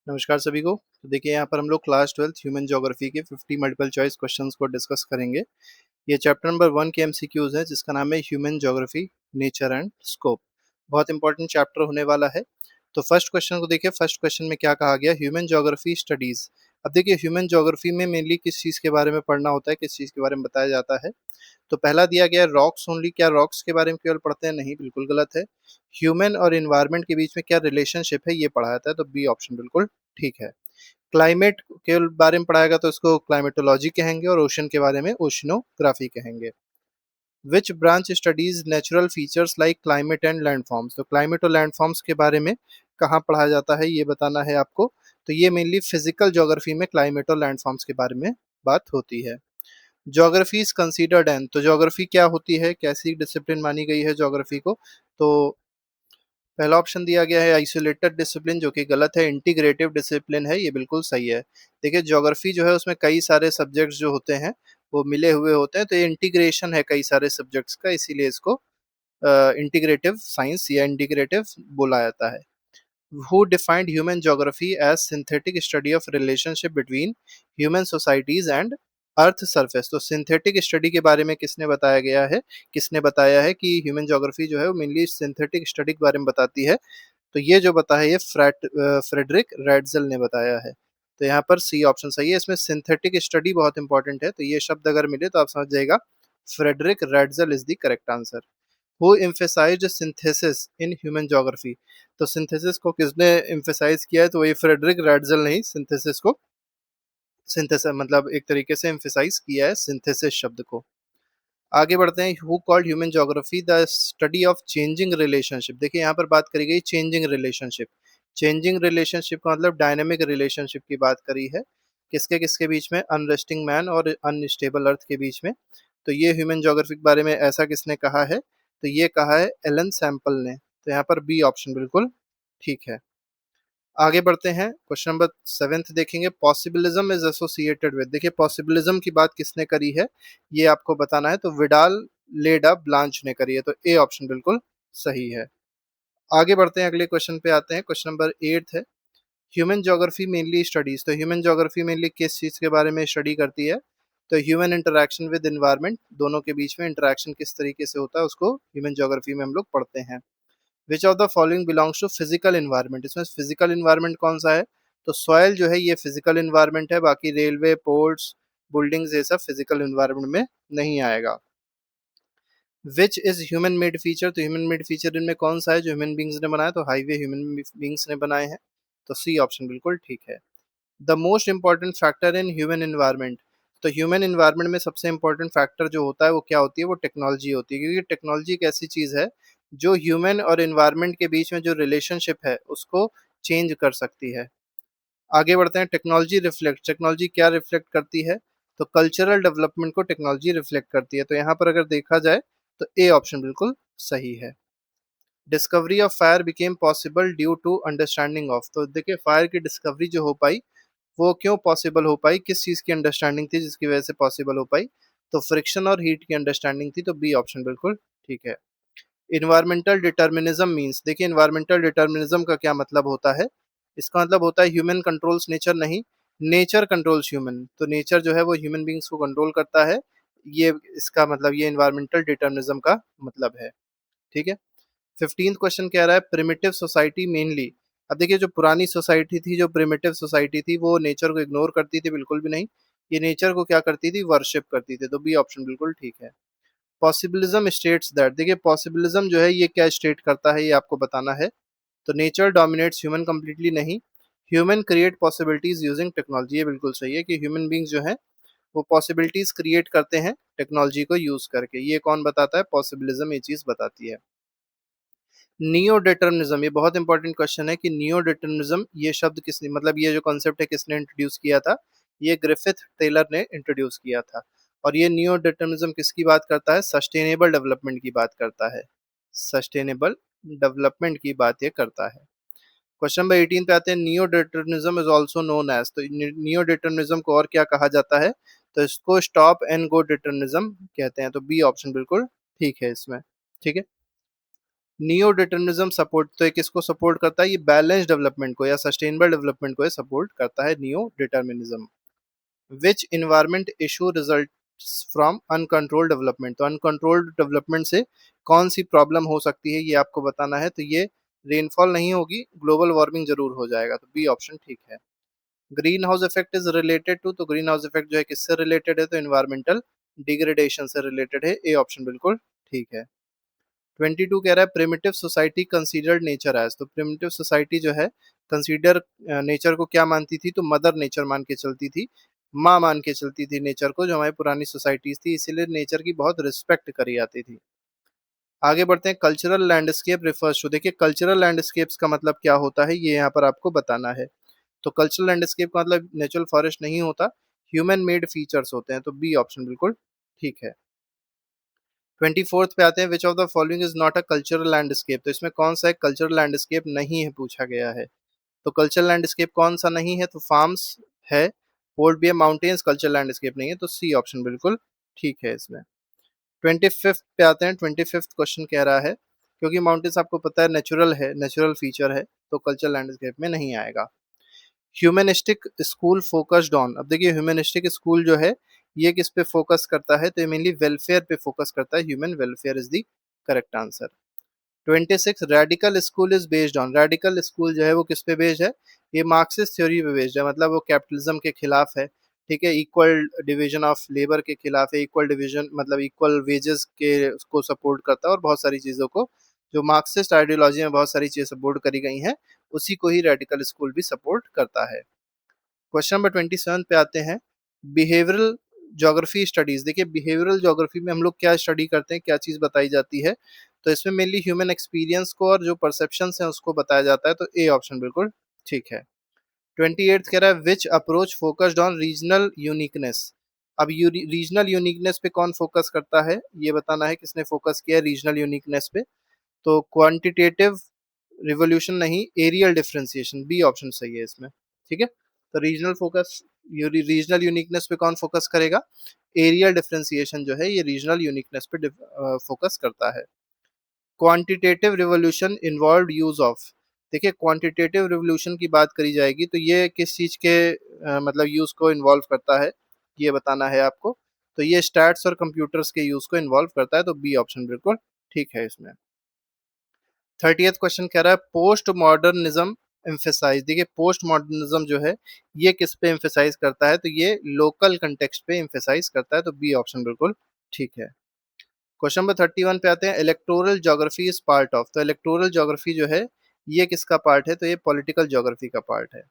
नमस्कार सभी को। तो देखिए यहाँ पर हम लोग क्लास 12th ह्यूमन ज्योग्राफी के 50 मल्टीपल चॉइस क्वेश्चंस को डिस्कस करेंगे। ये चैप्टर नंबर 1 के एमसीक्यूज है जिसका नाम है human geography, nature and scope. बहुत इंपॉर्टेंट चैप्टर होने वाला है। तो फर्स्ट क्वेश्चन को देखिए। फर्स्ट क्वेश्चन में क्या कहा गया, ह्यूमन ज्योग्राफी स्टडीज। अब देखिए ह्यूमन ज्योग्राफी में मेनली किस चीज़ के बारे में पढ़ना होता है, किस चीज़ के बारे में बताया जाता है। तो पहला दिया गया रॉक्स ओनली। क्या रॉक्स के बारे में केवल पढ़ते हैं? नहीं, बिल्कुल गलत है। ह्यूमन और एनवायरनमेंट के बीच में क्या रिलेशनशिप है ये पढ़ा जाता है, तो बी ऑप्शन बिल्कुल ठीक है। क्लाइमेट के बारे में पढ़ाएगा तो इसको क्लाइमेटोलॉजी कहेंगे, और ओशन के बारे में ओशनोग्राफी कहेंगे। Which branch studies natural features like climate and landforms. तो क्लाइमेट और लैंडफॉर्म्स के बारे में कहाँ पढ़ाया जाता है ये बताना है आपको। तो ये मेनली फिजिकल ज्योग्राफी में क्लाइमेट और लैंडफॉर्म्स के बारे में बात होती है। Geography is considered an. तो ज्योग्राफी क्या होती है, कैसी डिसिप्लिन मानी गई है ज्योग्राफी को। तो पहला ऑप्शन दिया गया है आइसोलेटेड डिसिप्लिन, जो कि गलत है। इंटीग्रेटिव डिसिप्लिन है, ये बिल्कुल सही है। देखिए ज्योग्राफी जो है उसमें कई सारे सब्जेक्ट्स जो होते हैं वो मिले हुए होते हैं, तो ये इंटीग्रेशन है कई सारे सब्जेक्ट्स का, इसीलिए इसको इंटीग्रेटिव साइंस या इंटीग्रेटिव बोला जाता है। Who defined human geography as synthetic study of relationship between human societies and earth surface. तो सिंथेटिक स्टडी के बारे में किसने बताया गया है, किसने बताया है कि ह्यूमन ज्योग्राफी जो है वो मेनली सिंथेटिक स्टडी के बारे में बताती है। तो ये जो बताया ये फ्रेडरिक रेडजल ने बताया है। तो यहाँ पर सी ऑप्शन सही है। इसमें सिंथेटिक स्टडी बहुत इंपॉर्टेंट है, तो ये शब्द अगर मिले तो आप समझ जाएगा Friedrich Ratzel is the correct answer. Who emphasised synthesis in human geography. तो सिंथेसिस को किसने एम्फेसाइज किया है, तो वही फ्रेडरिक रेडजल ने ही सिंथेसिस को सिंथेसिस मतलब एक तरीके से एम्फेसाइज किया है सिंथेसिस शब्द को। आगे बढ़ते हैं। Who called human geography the study of changing relationship. देखिए यहाँ पर बात करी गई चेंजिंग रिलेशनशिप। चेंजिंग रिलेशनशिप का मतलब डायनेमिक रिलेशनशिप की बात करी है। किसके किसके बीच में? अनरेस्टिंग मैन और अनस्टेबल अर्थ के बीच में। तो ये ह्यूमन ज्योग्राफी के बारे में ऐसा किसने कहा है, तो ये कहा है एलन सैम्पल ने। तो यहाँ पर बी ऑप्शन बिल्कुल ठीक है। आगे बढ़ते हैं। क्वेश्चन नंबर 7 देखेंगे। Possibilism is associated with. देखिए पॉसिबिलिज्म की बात किसने करी है ये आपको बताना है। तो विडाल लेडा ब्लांच ने करी है, तो ए ऑप्शन बिल्कुल सही है। आगे बढ़ते हैं, अगले क्वेश्चन पे आते हैं। क्वेश्चन नंबर 8 है। Human geography mainly studies. तो ह्यूमन ज्योग्राफी मेनली किस चीज के बारे में स्टडी करती है, तो ह्यूमन इंटरेक्शन विद एनवायरनमेंट, दोनों के बीच में इंटरेक्शन किस तरीके से होता है उसको ह्यूमन ज्योग्राफी में हम लोग पढ़ते हैं। Which of the following belongs to physical environment. इसमें फिजिकल इन्वायरमेंट कौन सा है, तो सॉयल जो है ये फिजिकल इन्वायरमेंट है। बाकी रेलवे, पोर्ट्स, बिल्डिंग्स ये सब फिजिकल इन्वायरमेंट में नहीं आएगा। Which is human made feature. तो ह्यूमन मेड फीचर इनमें कौन सा है जो ह्यूमन बींग्स ने बनाया, तो हाईवे ह्यूमन बींग्स ने बनाए हैं। तो सी ऑप्शन बिल्कुल ठीक है। The most important factor in human environment. तो ह्यूमन इन्वायरमेंट में सबसे इंपॉर्टेंट फैक्टर जो होता है वो क्या होती है, वो टेक्नोलॉजी होती है। क्योंकि टेक्नोलॉजी एक ऐसी चीज है जो ह्यूमन और इन्वायरमेंट के बीच में जो रिलेशनशिप है उसको चेंज कर सकती है। आगे बढ़ते हैं। टेक्नोलॉजी क्या रिफ्लेक्ट करती है, तो कल्चरल डेवलपमेंट को टेक्नोलॉजी रिफ्लेक्ट करती है। तो यहाँ पर अगर देखा जाए तो ए ऑप्शन बिल्कुल सही है। Discovery of fire became possible due to understanding of. तो देखिए फायर की डिस्कवरी जो हो पाई वो क्यों पॉसिबल हो पाई, किस चीज़ की अंडरस्टैंडिंग थी जिसकी वजह से पॉसिबल हो पाई, तो फ्रिक्शन और हीट की अंडरस्टैंडिंग थी। तो बी ऑप्शन बिल्कुल ठीक है। Environmental determinism means. देखिए इन्वायरमेंटल डिटर्मिनिज्म का क्या मतलब होता है, इसका मतलब होता है ह्यूमन कंट्रोल्स नेचर नहीं, नेचर कंट्रोल्स ह्यूमन। तो नेचर जो है वो ह्यूमन बींग्स को कंट्रोल करता है। ये इसका मतलब ये इन्वायरमेंटल डिटर्मिनिज्म का मतलब है। ठीक है। 15th क्वेश्चन कह रहा है प्रिमिटिव सोसाइटी मेनली। अब देखिए जो पुरानी सोसाइटी थी, जो प्रिमिटिव सोसाइटी थी, वो नेचर को इग्नोर करती थी, बिल्कुल भी नहीं। ये नेचर को क्या करती थी, वर्शिप करती थी। तो बी ऑप्शन बिल्कुल ठीक है। Possibilism states that. देखिए पॉसिबिलिज्म जो है ये क्या स्टेट करता है ये आपको बताना है। तो नेचर डोमिनेट्स ह्यूमन कंप्लीटली नहीं, human create possibilities using technology. ये बिल्कुल सही है कि ह्यूमन बींग्स जो है वो पॉसिबिलिटीज क्रिएट करते हैं टेक्नोलॉजी को यूज करके। ये कौन बताता है, पॉसिबिलिज्म ये चीज बताती है। नियो डिटर्मिनिज्म, ये बहुत इंपॉर्टेंट क्वेश्चन है कि नियो डिटर्मिनिज्म ये शब्द किसने, मतलब ये जो कॉन्सेप्ट है किसने इंट्रोड्यूस किया था, ये ग्रिफिथ टेलर ने इंट्रोड्यूस किया था। और ये नियो डिटर्मिनिज्म किसकी बात करता है, सस्टेनेबल डेवलपमेंट की बात करता है। सस्टेनेबल डेवलपमेंट की बात ये करता है। क्वेश्चन नंबर 18 पे आते हैं। Neo determinism is also known as. तो नियो डिटर्मिनिज्म को और क्या कहा जाता है, तो इसको स्टॉप एंड गो डिटर्मिनिज्म कहते हैं। तो बी ऑप्शन बिल्कुल ठीक है इसमें। ठीक है। नियो डिटर्मिनिज्म सपोर्ट तो ये किसको सपोर्ट करता है, ये बैलेंस डेवलपमेंट को या सस्टेनेबल डेवलपमेंट को ये सपोर्ट करता है neo determinism. Which environment issue result from uncontrolled development, तो अनकंट्रोल्ड डेवलपमेंट से कौन सी प्रॉब्लम हो सकती है ये आपको बताना है। तो ये रेनफॉल नहीं होगी, ग्लोबल वार्मिंग जरूर हो जाएगा, तो बी ऑप्शन ठीक है। Green house effect is related to, तो ग्रीन हाउस इफेक्ट जो है किससे रिलेटेड है, तो इन्वायरमेंटल डिग्रेडेशन से रिलेटेड है, ए ऑप्शन बिल्कुल ठीक है। 22 कह रहा है primitive society considered nature as, तो प्रिमिटिव सोसाइटी जो है कंसीडर नेचर को क्या मानती थी, तो मदर नेचर मान के चलती थी, माँ मान के चलती थी नेचर को, जो हमारी पुरानी सोसाइटीज थी, इसीलिए नेचर की बहुत रिस्पेक्ट करी जाती थी। आगे बढ़ते हैं, कल्चरल लैंडस्केप रिफर्स टू, देखिए कल्चरल लैंडस्केप्स का मतलब क्या होता है ये यहाँ पर आपको बताना है। तो कल्चरल लैंडस्केप का मतलब नेचुरल फॉरेस्ट नहीं होता, ह्यूमन मेड फीचर्स होते हैं, तो बी ऑप्शन बिल्कुल ठीक है। 24th पे आते हैं, which of the following is not a cultural landscape, तो इसमें कौन सा एक कल्चरल लैंडस्केप नहीं है पूछा गया है। तो कल्चरल लैंडस्केप कौन सा नहीं है, तो फार्म्स है, पोर्ट भी है, माउंटेन्स कल्चरल लैंडस्केप नहीं है, तो सी ऑप्शन बिल्कुल ठीक है इसमें। 25th पे आते हैं, 25th क्वेश्चन कह रहा है क्योंकि माउंटेन्स आपको पता है नेचुरल है, नेचुरल फीचर है, तो कल्चरल लैंडस्केप में नहीं आएगा। ह्यूमनिस्टिक स्कूल फोकस्ड ऑन, अब देखिए ह्यूमनिस्टिक स्कूल जो है ये किस पे फोकस करता है, तो ये मेनली वेलफेयर पे फोकस करता है, human welfare is the correct answer. 26 radical school is based on, radical school जो है वो किस पे बेस्ड है, ये मार्क्सिस्ट थ्योरी पे बेस्ड है, मतलब वो कैपिटलिज्म के खिलाफ है, ठीक है, इक्वल डिवीजन ऑफ लेबर के खिलाफ है, इक्वल डिवीजन मतलब इक्वल वेजेस के को सपोर्ट करता है, और बहुत सारी चीज़ों को जो मार्क्सिस्ट आइडियोलॉजी में बहुत सारी चीज़ें सपोर्ट करी गई हैं उसी को ही रेडिकल स्कूल भी सपोर्ट करता है। क्वेश्चन नंबर 27 पे आते हैं, बिहेवियरल ज्योग्राफी स्टडीज, देखिए बिहेवियरल ज्योग्राफी में हम लोग क्या स्टडी करते हैं, क्या चीज़ बताई जाती है, तो इसमें मेनली ह्यूमन एक्सपीरियंस को और जो परसेप्शंस हैं उसको बताया जाता है, तो ए ऑप्शन बिल्कुल ठीक है। 28 कह रहा है which approach focused on regional uniqueness, अब रीजनल यूनिकनेस पे कौन फोकस करता है ये बताना है, किसने फोकस किया है रीजनल यूनिकनेस पे, तो क्वांटिटेटिव रिवोल्यूशन नहीं, एरियल डिफरेंशिएशन, बी ऑप्शन सही है इसमें, ठीक है। तो रीजनल फोकस, रीजनल यूनिकनेस पे कौन फोकस करेगा, एरियल डिफरेंशिएशन जो है ये रीजनल यूनिकनेस पे फोकस करता है। Quantitative revolution involve use of, देखिए क्वांटिटेटिव रिवोल्यूशन की बात करी जाएगी तो ये किस चीज के मतलब यूज को इन्वॉल्व करता है ये बताना है आपको, तो ये स्टैट्स और कंप्यूटर्स के यूज को इन्वॉल्व करता है, तो बी ऑप्शन बिल्कुल ठीक है इसमें। 30th क्वेश्चन कह रहा है पोस्ट मॉडर्निज्म एम्फेसाइज, देखिए पोस्ट मॉडर्निज्म जो है ये किस पे एम्फेसाइज करता है, तो ये लोकल कंटेक्स्ट पे एम्फेसाइज करता है, तो बी ऑप्शन बिल्कुल ठीक है। क्वेश्चन नंबर 31 पे आते हैं, electoral geography is part of, तो इलेक्टोरल ज्योग्राफी जो है ये किसका पार्ट है, तो ये पॉलिटिकल ज्योग्राफी का पार्ट है।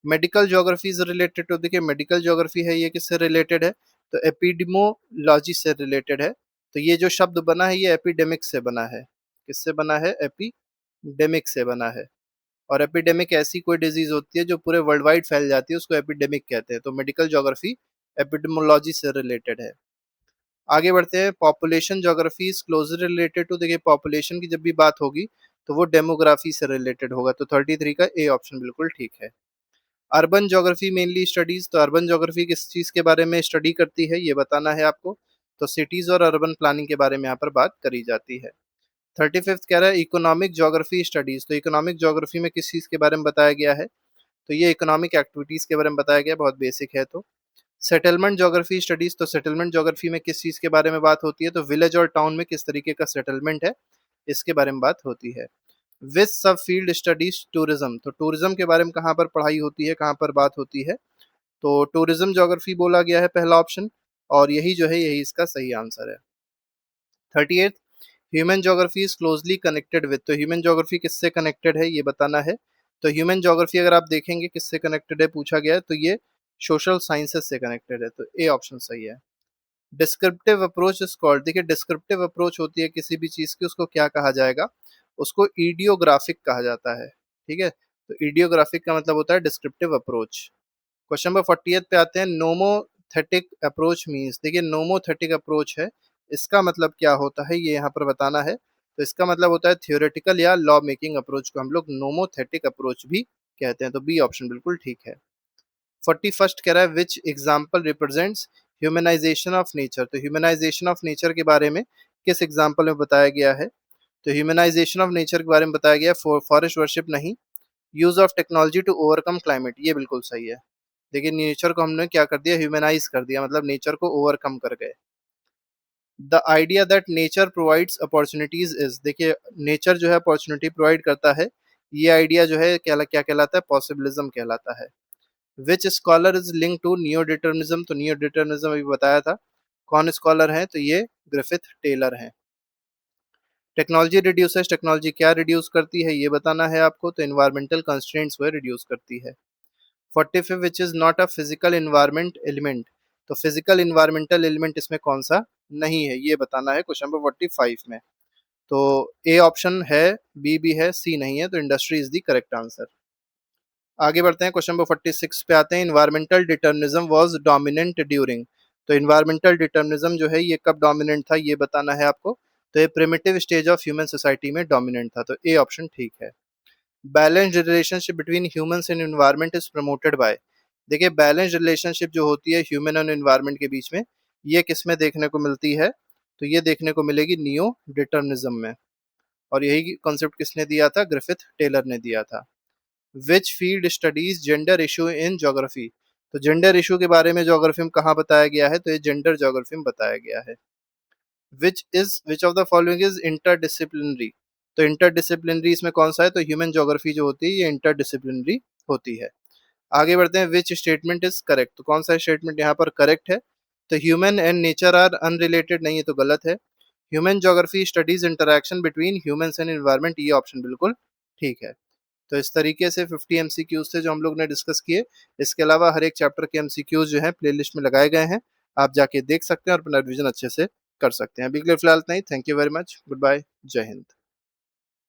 Medical geography is related to, देखिए मेडिकल ज्योग्राफी है ये किससे रिलेटेड है, तो एपिडेमोलॉजी से रिलेटेड है, तो ये जो शब्द बना है ये एपिडेमिक से बना है, किससे बना है, एपिडेमिक से बना है, और एपिडेमिक ऐसी कोई डिजीज होती है जो पूरे वर्ल्ड वाइड फैल जाती है उसको एपिडेमिक कहते हैं, तो मेडिकल ज्योग्राफी एपिडेमोलॉजी से रिलेटेड है। आगे बढ़ते हैं, population geography is closely related to, देखिए पॉपुलेशन की जब भी बात होगी तो वो डेमोग्राफी से रिलेटेड होगा, तो 33 का ए ऑप्शन बिल्कुल ठीक है। अर्बन ज्योग्राफी मेनली स्टडीज, तो अर्बन ज्योग्राफी किस चीज के बारे में स्टडी करती है ये बताना है आपको, तो सिटीज और अर्बन प्लानिंग के बारे में यहाँ पर बात करी जाती है। 35th कह रहा है इकोनॉमिक ज्योग्राफी स्टडीज, तो इकोनॉमिक ज्योग्राफी में किस चीज के बारे में बताया गया है, तो ये इकोनॉमिक एक्टिविटीज के बारे में बताया गया, बहुत बेसिक है। तो सेटलमेंट ज्योग्राफी स्टडीज, तो सेटलमेंट ज्योग्राफी में किस चीज के बारे में बात होती है, तो विलेज और टाउन में किस तरीके का सेटलमेंट है इसके बारे में बात होती है। विद सब फील्ड स्टडीज टूरिज्म, तो टूरिज्म के बारे में कहाँ पर पढ़ाई होती है, कहाँ पर बात होती है, तो टूरिज्म ज्योग्राफी बोला गया है पहला ऑप्शन, और यही जो है यही इसका सही आंसर है। 38 human geography is closely connected with, तो ह्यूमन ज्योग्राफी किससे कनेक्टेड है ये बताना है, तो ह्यूमन ज्योग्राफी अगर आप देखेंगे किससे कनेक्टेड है पूछा गया है, तो ये सोशल साइंसेस से कनेक्टेड है, तो ए ऑप्शन सही है। डिस्क्रिप्टिव अप्रोच इज कॉल्ड, देखिए डिस्क्रिप्टिव अप्रोच होती है किसी भी चीज की उसको क्या कहा जाएगा, उसको ईडियोग्राफिक कहा जाता है, ठीक है, तो ईडियोग्राफिक का मतलब होता है डिस्क्रिप्टिव अप्रोच। क्वेश्चन नंबर 40 पे आते हैं, नोमोथेटिक अप्रोच मीन्स, देखिए नोमोथेटिक अप्रोच है इसका मतलब क्या होता है ये यहाँ पर बताना है, तो इसका मतलब होता है थियोरेटिकल या लॉ मेकिंग अप्रोच को हम लोग नोमोथेटिक अप्रोच भी कहते हैं, तो बी ऑप्शन बिल्कुल ठीक है। 41st कह रहा है विच example represents humanisation of nature, तो ह्यूमनाइजेशन ऑफ नेचर के बारे में किस एग्जाम्पल में बताया गया है, तो ह्यूमनाइजेशन ऑफ नेचर के बारे में बताया गया, फॉरेस्ट वर्शिप नहीं। Use of technology to overcome climate, ये बिल्कुल सही है। देखिए नेचर को हमने क्या कर दिया, ह्यूमनाइज कर दिया, मतलब नेचर को ओवरकम कर गए। The idea that nature provides opportunities is, देखिए नेचर जो है अपॉर्चुनिटी प्रोवाइड करता है, ये आइडिया जो है क्या कहलाता है, पॉसिबिलिज्म कहलाता है। Which scholar is link to neo determinism, तो नियो डिटर्मिज्म अभी बताया था, कौन स्कॉलर है, तो ये ग्रिफिथ टेलर हैं। टेक्नोलॉजी रिड्यूसेस, टेक्नोलॉजी क्या रिड्यूस करती है ये बताना है आपको, तो इन्वायरमेंटल कंस्ट्रेंट्स को रिड्यूस करती है। 45 which is not a physical environment element, तो फिजिकल इन्वायरमेंटल एलिमेंट इसमें कौन सा नहीं है ये बताना है क्वेश्चन नंबर 45 में। तो ए ऑप्शन है, बी भी है, सी नहीं है, तो industry is the correct answer. आगे बढ़ते हैं, क्वेश्चन नंबर 46 पे आते हैं। Environmental determinism was dominant during, तो इन्वायरमेंटल डिटर्मिनिज्म जो है ये कब डोमिनेंट था ये बताना है आपको। तो ये primitive stage of human society में डोमिनेंट था, तो ए ऑप्शन ठीक है। Balanced relationship between humans and environment is promoted by, देखिए बैलेंस्ड रिलेशनशिप जो होती है ह्यूमन और एनवायरनमेंट के बीच में, ये किस में देखने को मिलती है, तो ये देखने को मिलेगी नियो डिटर्मिनिज्म में। और यही कॉन्सेप्ट किसने दिया था, ग्रिफिथ टेलर ने दिया था। Which field studies gender issue in geography, तो जेंडर इशू के बारे में ज्योग्राफी में कहाँ बताया गया है, तो ये जेंडर ज्योग्राफी में बताया गया है। विच of the following is interdisciplinary, तो इंटरडिसिप्लिनरी इसमें कौन सा है, तो ह्यूमन ज्योग्राफी जो होती है ये इंटरडिसिप्लिनरी होती है। आगे बढ़ते हैं, विच स्टेटमेंट इज करेक्ट, तो कौन सा स्टेटमेंट यहाँ पर करेक्ट है, तो human and nature are unrelated, नहीं ये तो गलत है। Human geography studies interaction between humans and environment, ये ऑप्शन बिल्कुल ठीक है। तो इस तरीके से 50 एमसीक्यूज थे जो हम लोग ने डिस्कस किए। इसके अलावा हर एक चैप्टर के एमसीक्यूज जो हैं प्लेलिस्ट में लगाए गए हैं, आप जाके देख सकते हैं और अपना रिविजन अच्छे से कर सकते हैं। अभी के लिए फिलहाल इतना ही। Thank you very much, goodbye, जय हिंद।